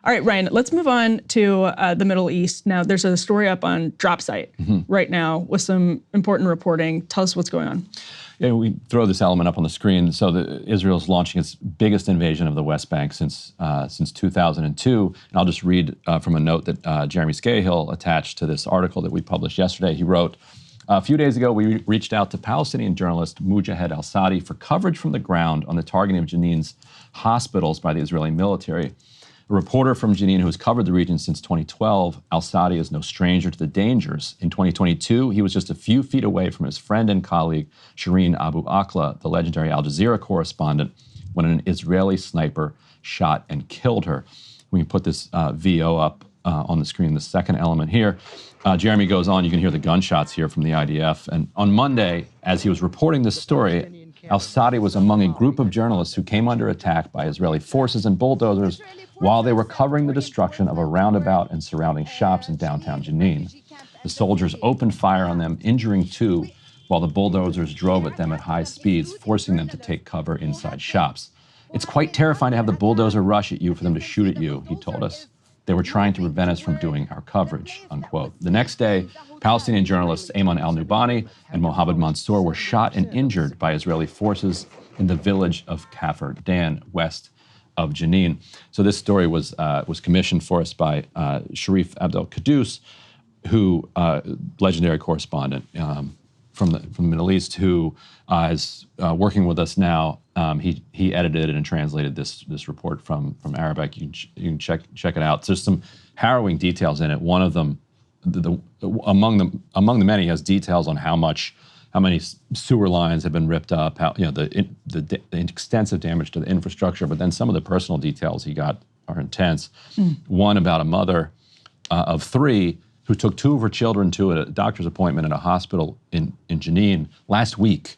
All right, Ryan, let's move on to the Middle East. Now, there's a story up on DropSite right now with some important reporting. Tell us what's going on. Yeah, we throw this element up on the screen. So Israel's launching its biggest invasion of the West Bank since 2002. And I'll just read from a note that Jeremy Scahill attached to this article that we published yesterday. He wrote, a few days ago, we reached out to Palestinian journalist Mujahed al-Sadi for coverage from the ground on the targeting of Jenin's hospitals by the Israeli military. A reporter from Jenin who has covered the region since 2012, al-Sadi is no stranger to the dangers. In 2022, he was just a few feet away from his friend and colleague, Shireen Abu Akleh, the legendary Al Jazeera correspondent, when an Israeli sniper shot and killed her. We can put this VO up on the screen, the second element here. Jeremy goes on, you can hear the gunshots here from the IDF. And on Monday, as he was reporting this story, al-Sadi was among a group of journalists who came under attack by Israeli forces and bulldozers while they were covering the destruction of a roundabout and surrounding shops in downtown Jenin. The soldiers opened fire on them, injuring two, while the bulldozers drove at them at high speeds, forcing them to take cover inside shops. It's quite terrifying to have the bulldozer rush at you for them to shoot at you, he told us. They were trying to prevent us from doing our coverage, unquote. The next day, Palestinian journalists Ayman al-Nubani and Mohammed Mansour were shot and injured by Israeli forces in the village of Kafr Dan, west of Jenin. So this story was commissioned for us by Sharif Abdel Qaddous, who legendary correspondent from the Middle East, who is working with us now. He edited and translated this report from Arabic. You can check it out. There's some harrowing details in it. One of them, among the many, has details on how many sewer lines have been ripped up, how the extensive damage to the infrastructure. But then some of the personal details he got are intense. One about a mother of three who took two of her children to a doctor's appointment at a hospital in Jenin last week,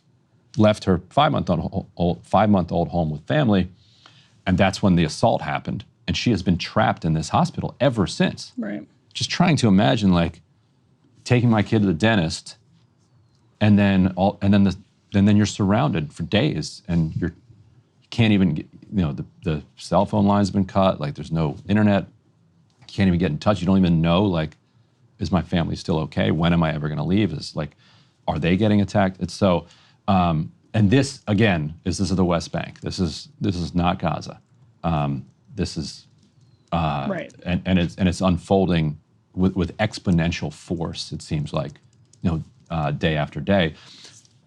left her five-month-old home with family, and that's when the assault happened. And she has been trapped in this hospital ever since. Right. Just trying to imagine, like, taking my kid to the dentist, and then you're surrounded for days, and you can't even get, the cell phone line's been cut. Like, there's no internet. You can't even get in touch. You don't even know, like, is my family still okay? When am I ever going to leave? Are they getting attacked? It's so. And this, again, this is the West Bank. This is not Gaza. This is right. And it's unfolding with exponential force. It seems like, day after day.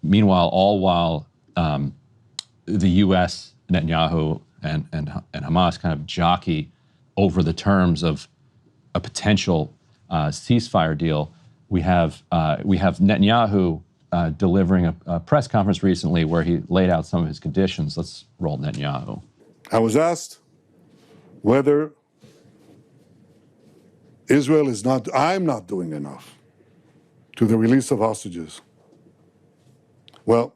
Meanwhile, all while the U.S., Netanyahu, and Hamas kind of jockey over the terms of a potential ceasefire deal, we have Netanyahu delivering a press conference recently where he laid out some of his conditions. Let's roll Netanyahu. I was asked whether Israel I'm not doing enough to the release of hostages. Well,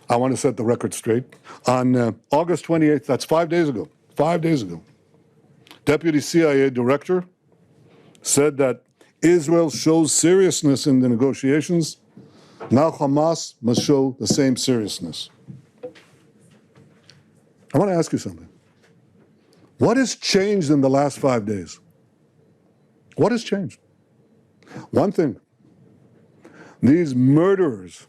I want to set the record straight. On August 28th, that's 5 days ago, Deputy CIA Director said that Israel shows seriousness in the negotiations. Now Hamas must show the same seriousness. I want to ask you something. What has changed in the last 5 days? What has changed? One thing. These murderers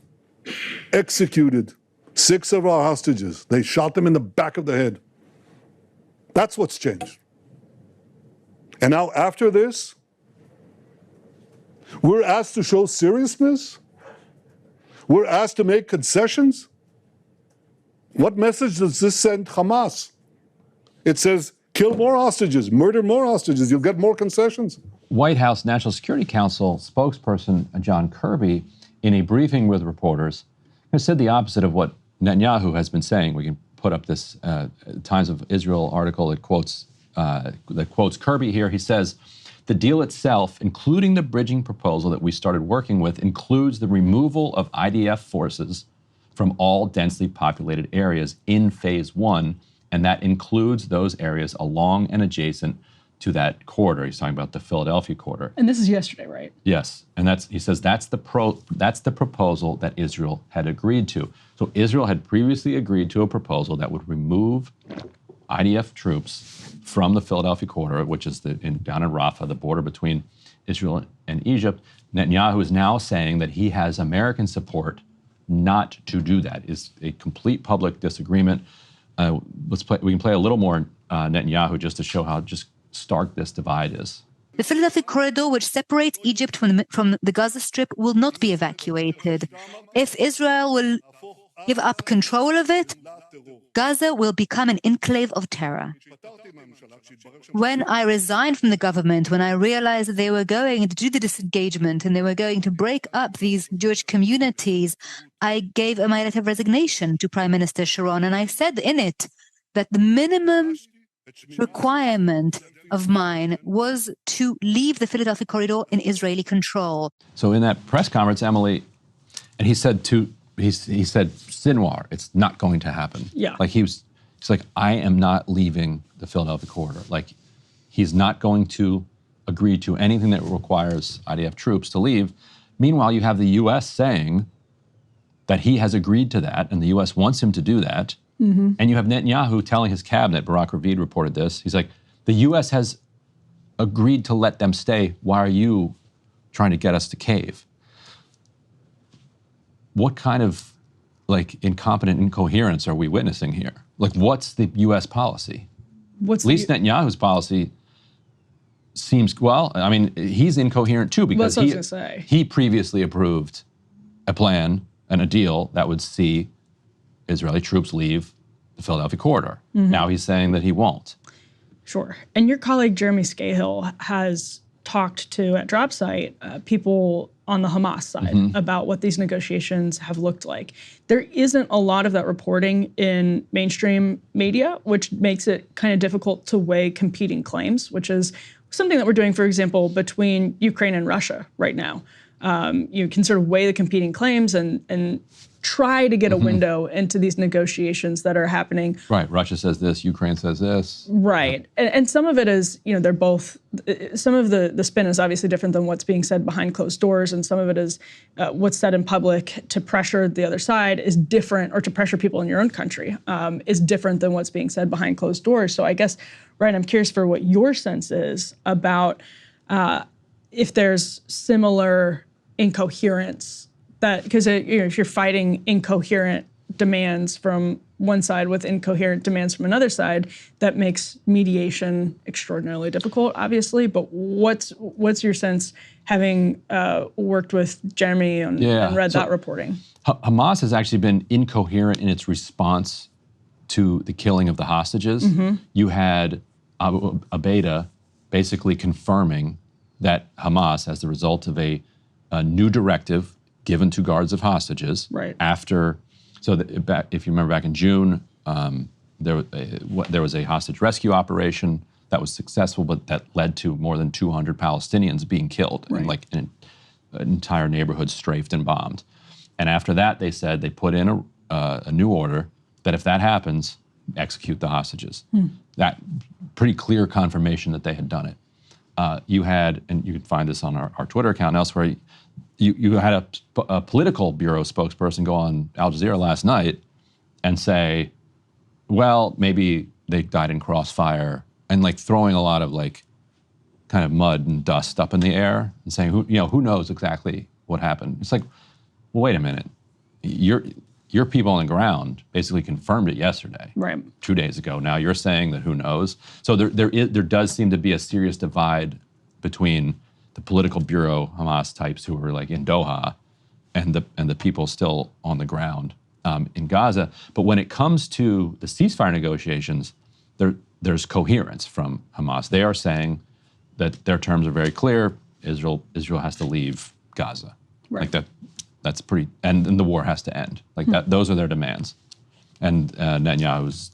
executed 6 of our hostages. They shot them in the back of the head. That's what's changed. And now after this, we're asked to show seriousness? We're asked to make concessions? What message does this send Hamas? It says, kill more hostages, murder more hostages, you'll get more concessions. White House National Security Council spokesperson John Kirby, in a briefing with reporters, has said the opposite of what Netanyahu has been saying. We can put up this Times of Israel article that quotes Kirby here. He says, the deal itself, including the bridging proposal that we started working with, includes the removal of IDF forces from all densely populated areas in phase 1, and that includes those areas along and adjacent to that corridor. He's talking about the Philadelphia corridor. And this is yesterday, right? Yes, and he says that's the proposal that Israel had agreed to. So Israel had previously agreed to a proposal that would remove IDF troops from the Philadelphia corridor, which is down in Rafah, the border between Israel and Egypt. Netanyahu is now saying that he has American support not to do that. It's a complete public disagreement. We can play a little more Netanyahu just to show how just stark this divide is. The Philadelphia corridor, which separates Egypt from the Gaza Strip, will not be evacuated. If Israel will give up control of it, Gaza will become an enclave of terror. When I resigned from the government, when I realized that they were going to do the disengagement and they were going to break up these Jewish communities, I gave my letter of resignation to Prime Minister Sharon, and I said in it that the minimum requirement of mine was to leave the Philadelphia corridor in Israeli control. So in that press conference, Emily, and he said Sinwar, it's not going to happen. Yeah. Like he's like, I am not leaving the Philadelphia corridor. Like he's not going to agree to anything that requires IDF troops to leave. Meanwhile, you have the U.S. saying that he has agreed to that and the U.S. wants him to do that. Mm-hmm. And you have Netanyahu telling his cabinet, Barak Ravid reported this, he's like, the U.S. has agreed to let them stay. Why are you trying to get us to cave? What kind of incompetent incoherence are we witnessing here? Like, what's the U.S. policy? At least Netanyahu's policy seems, well, I mean, he's incoherent too because he previously approved a plan and a deal that would see Israeli troops leave the Philadelphia corridor. Mm-hmm. Now he's saying that he won't. Sure. And your colleague Jeremy Scahill has talked to, at Drop Site, people on the Hamas side about what these negotiations have looked like. There isn't a lot of that reporting in mainstream media, which makes it kind of difficult to weigh competing claims, which is something that we're doing, for example, between Ukraine and Russia right now. You can sort of weigh the competing claims and try to get a window into these negotiations that are happening. Right. Russia says this, Ukraine says this. Right. And some of it is, they're both, some of the spin is obviously different than what's being said behind closed doors. And some of it is what's said in public to pressure the other side is different, or to pressure people in your own country is different than what's being said behind closed doors. So I guess, Ryan, I'm curious for what your sense is about if there's similar incoherence. That because if you're fighting incoherent demands from one side with incoherent demands from another side, that makes mediation extraordinarily difficult, obviously. But what's your sense, having worked with Jeremy and read that reporting? Hamas has actually been incoherent in its response to the killing of the hostages. Mm-hmm. You had Abu Abeda basically confirming that Hamas, as the result of a new directive given to guards of hostages, right. After, if you remember back in June, there was a hostage rescue operation that was successful, but that led to more than 200 Palestinians being killed, right. And an entire neighborhood strafed and bombed. And after that, they said they put in a new order that if that happens, execute the hostages. That pretty clear confirmation that they had done it. You had, and you can find this on our Twitter account and elsewhere, you had a political bureau spokesperson go on Al Jazeera last night and say, well, maybe they died in crossfire, and throwing a lot of kind of mud and dust up in the air and saying, who knows exactly what happened? It's like, well, wait a minute. Your people on the ground basically confirmed it yesterday, right? 2 days ago. Now you're saying that who knows? So there does seem to be a serious divide between the political bureau Hamas types who were in Doha and the people still on the ground in Gaza. But when it comes to the ceasefire negotiations, there's coherence from Hamas. They are saying that their terms are very clear. Israel has to leave Gaza. Right. That's pretty, and the war has to end. That. Those are their demands. And Netanyahu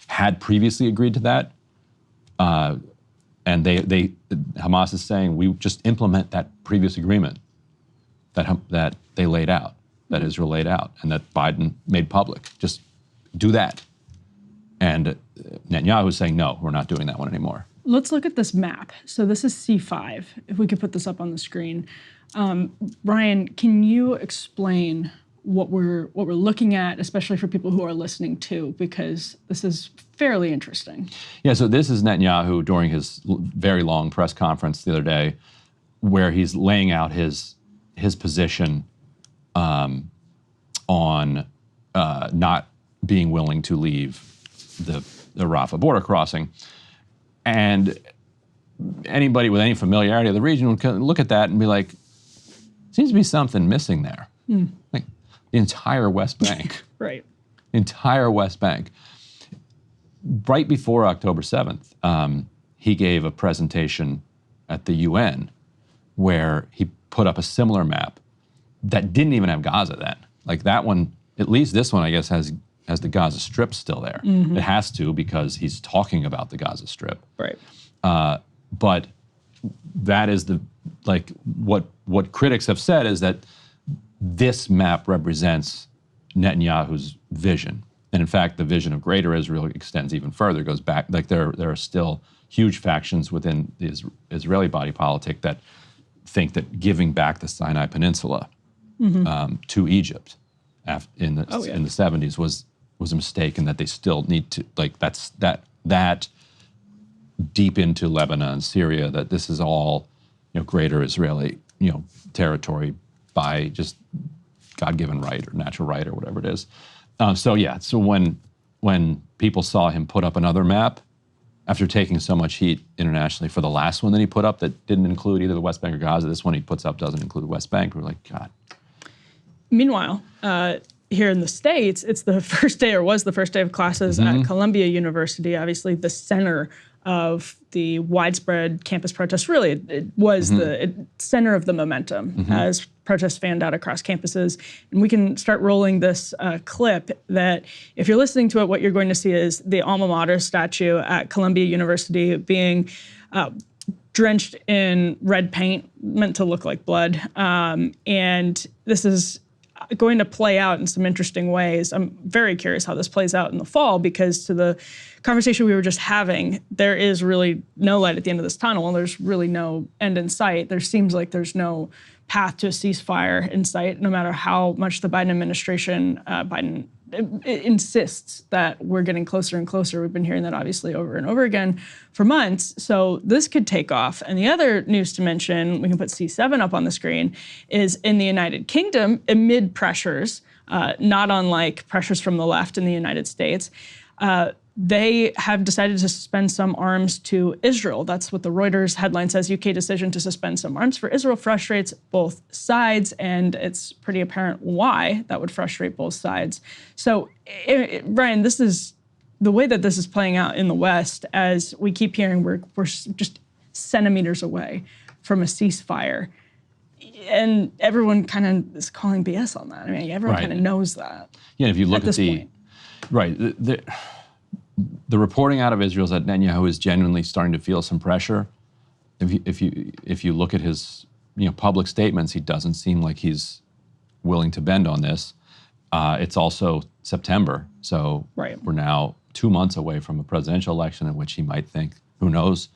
had previously agreed to that. And Hamas is saying, we just implement that previous agreement that they laid out, that Israel laid out, and that Biden made public. Just do that. And Netanyahu is saying, no, we're not doing that one anymore. Let's look at this map. So this is C5, if we could put this up on the screen. Ryan, can you explain what we're looking at, especially for people who are listening too, because this is fairly interesting. Yeah, so this is Netanyahu during his very long press conference the other day, where he's laying out his position on not being willing to leave the Rafah border crossing. And anybody with any familiarity of the region would look at that and be like, seems to be something missing there. Like the entire West Bank. Right. The entire West Bank. Right before October 7th, he gave a presentation at the UN where he put up a similar map that didn't even have Gaza then. Like that one, at least this one, I guess, has the Gaza Strip still there. It has to, because he's talking about the Gaza Strip. Right. But that is what critics have said is that this map represents Netanyahu's vision. And in fact, the vision of Greater Israel extends even further, goes back, like there are still huge factions within the Israeli body politic that think that giving back the Sinai Peninsula to Egypt in the 70s was a mistake, and that they still need to, like, that deep into Lebanon and Syria, that this is all, Greater Israeli, territory by just God-given right or natural right or whatever it is. So when people saw him put up another map after taking so much heat internationally for the last one that he put up that didn't include either the West Bank or Gaza, this one he puts up doesn't include the West Bank, we're like, God. Meanwhile, here in the States, it's the first day, or was the first day of classes at Columbia University, obviously the center of the widespread campus protests. Really, it was the center of the momentum as protests fanned out across campuses. And we can start rolling this clip that, if you're listening to it, what you're going to see is the alma mater statue at Columbia University being drenched in red paint, meant to look like blood. And this is going to play out in some interesting ways. I'm very curious how this plays out in the fall, because to the conversation we were just having, there is really no light at the end of this tunnel, and there's really no end in sight. There seems like there's no path to a ceasefire in sight, no matter how much the Biden administration, insists that we're getting closer and closer. We've been hearing that obviously over and over again for months. So this could take off. And the other news to mention, we can put C7 up on the screen, is in the United Kingdom, amid pressures, not unlike pressures from the left in the United States, they have decided to suspend some arms to Israel. That's what the Reuters headline says. UK decision to suspend some arms for Israel frustrates both sides, and it's pretty apparent why that would frustrate both sides. So, Brian, this is the way that this is playing out in the West. As we keep hearing, we're just centimeters away from a ceasefire, and everyone kind of is calling BS on that. I mean, everyone kind of knows that. Yeah, if you look at this point. The reporting out of Israel is that Netanyahu is genuinely starting to feel some pressure. If you look at his public statements, he doesn't seem like he's willing to bend on this. It's also September, so we're now 2 months away from a presidential election in which he might think, who knows?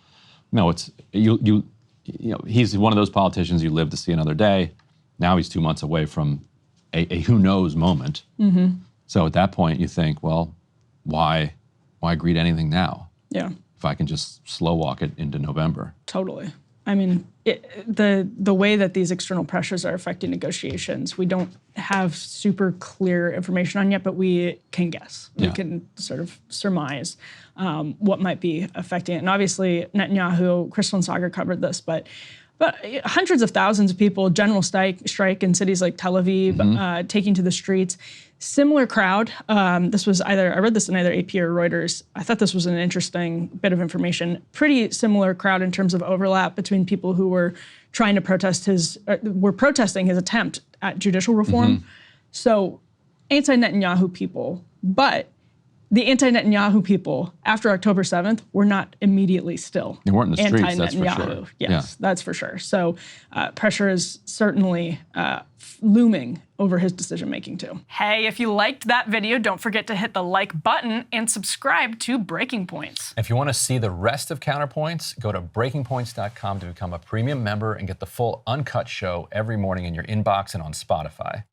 No, it's he's one of those politicians you live to see another day. Now he's 2 months away from a who knows moment. So at that point, you think, well, why greet anything now? Yeah. If I can just slow walk it into November. Totally. I mean, the way that these external pressures are affecting negotiations, we don't have super clear information on yet, but we can guess. We can sort of surmise what might be affecting it. And obviously, Netanyahu, Crystal and Sagar covered this, but hundreds of thousands of people, general strike in cities like Tel Aviv, taking to the streets. Similar crowd. This was I read this in either AP or Reuters. I thought this was an interesting bit of information. Pretty similar crowd in terms of overlap between people who were trying to protesting his attempt at judicial reform. So anti-Netanyahu people, but the anti-Netanyahu people after October 7th were not immediately still they weren't in the streets, that's for sure. Yes, that's for sure. So pressure is certainly looming over his decision-making too. Hey, if you liked that video, don't forget to hit the like button and subscribe to Breaking Points. If you want to see the rest of Counterpoints, go to breakingpoints.com to become a premium member and get the full uncut show every morning in your inbox and on Spotify.